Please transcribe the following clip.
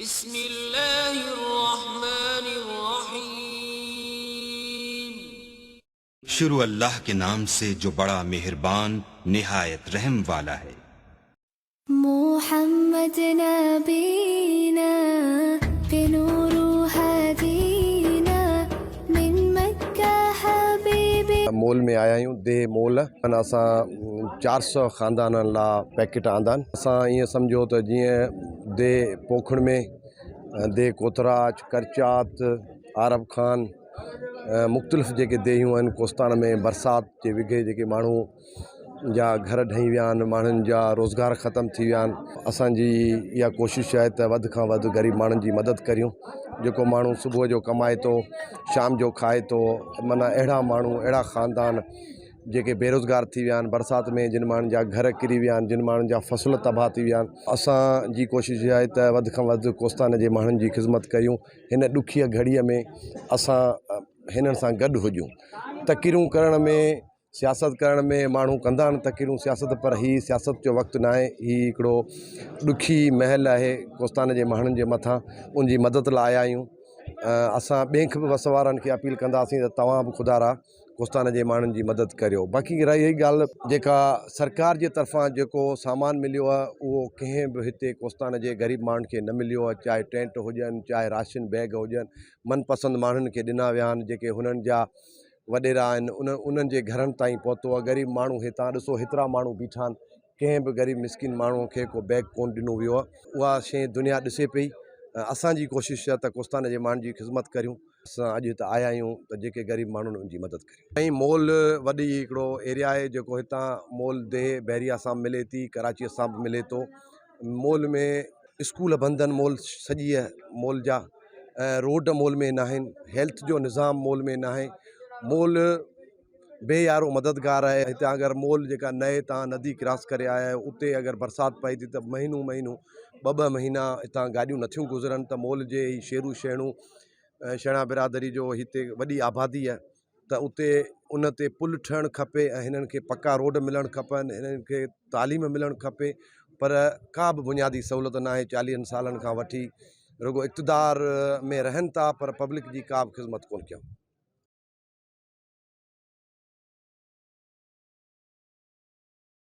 बिस्मिल्लाहिर्रहमानिर्रहीम। शुरू अल्लाह के नाम से जो बड़ा मेहरबान निहायत रहम वाला है। मोहम्मद नबीना बिनूरु हदीना मिन मक्का हबीबी। मोल में आया आहियूं देह मोल असां 400 ख़ानदाननि लाइ पैकेट आंदा आहिनि। असां ईअं सम्झो त जीअं देह पोखण में देह कोतराज करचात आरब खान मुख़्तलिफ़ जेके देहियूं आहिनि कोस्तान में बरसाति जे विघे जेके माण्हू जा घर ढही विया आहिनि, माण्हुनि जा रोज़गार ख़तमु थी विया आहिनि। असांजी इहा कोशिशि आहे त वधि खां वधि ग़रीब माण्हुनि जी मदद करियूं। जेको माण्हू सुबुह जो कमाए थो शाम जो खाए थो, माना अहिड़ा माण्हू अहिड़ा ख़ानदान जेके बेरोज़गार थी विया आहिनि बरसाति में, जिन माण्हुनि जा घर किरी विया आहिनि, जिन माण्हुनि जा फ़सुल तबाह थी विया आहिनि। असांजी कोशिशि आहे त वधि खां वधि कोस्तान जे माण्हुनि जी ख़िदमत कयूं। हिन ॾुखीअ घड़ीअ में असां हिननि सां गॾु हुजूं। तक़रीरूं करण में सियासत करण में माण्हू कंदा आहिनि तक़रीरूं सियासत, पर हीअ सियासत जो वक़्तु न आहे। हीअ हिकिड़ो ॾुखी महल आहे कोस्तान जे माण्हुनि जे मथां, उनजी मदद लाइ आया आहियूं। असां ॿिए बि बस वारनि खे अपील कंदासीं त तव्हां बि ख़ुदारा कोस्तान जे माण्हुनि जी मदद करियो। बाक़ी रही ॻाल्हि जेका सरकार जे तरफ़ां जेको सामान मिलियो आहे उहो कंहिं बि हिते कोस्तान जे ग़रीब माण्हुनि खे न मिलियो आहे। चाहे टेंट हुजनि, चाहे राशन बैग हुजनि, मनपसंदि माण्हुनि खे ॾिना विया आहिनि। जेके हुननि जा वॾेरा आहिनि उन्हनि जे घरनि ताईं पहुतो आहे। ग़रीब माण्हू हितां ॾिसो हेतिरा माण्हू बीठा आहिनि, कंहिं बि ग़रीब मिसकिन माण्हूअ खे को बैग कोन ॾिनो वियो आहे। उहा शइ दुनिया ॾिसे पई। असांजी कोशिशि आहे त कोस्तान जे माण्हुनि जी ख़िदमत करियूं। असां अॼु हिते आया आहियूं त जेके ग़रीब माण्हुनि उनजी मदद करियूं। ऐं मोल वॾी हिकिड़ो एरिया आहे जेको हितां मोल देह बहरिया सां मिले थी, कराचीअ सां बि मिले थो। मोल में स्कूल बंदि आहिनि, मोल सॼी मोल जा रोड मोल में न आहिनि, हेल्थ जो निज़ाम मोल में न आहे। मोल बेयारो मददगार आहे। हिते अगरि मोल जेका नए तव्हां नदी क्रॉस करे आया आहियो, उते अगरि बरसाति पए थी त महीनूं ॿ महीना हितां गाॾियूं नथियूं गुज़रनि। त मोल जे शेरू शहणूं शणा बिरादरी जो हिते वॾी आबादी आहे, त उते उन ते पुल ठहणु खपे ऐं हिननि खे पका रोड मिलणु खपनि, हिननि खे तालीम मिलणु खपे। पर का बि बुनियादी सहूलियत न आहे। 40 सालनि खां वठी रुगो इक़्तिदार में रहनि था, पर पब्लिक जी का बि ख़िदमत कोन कयूं।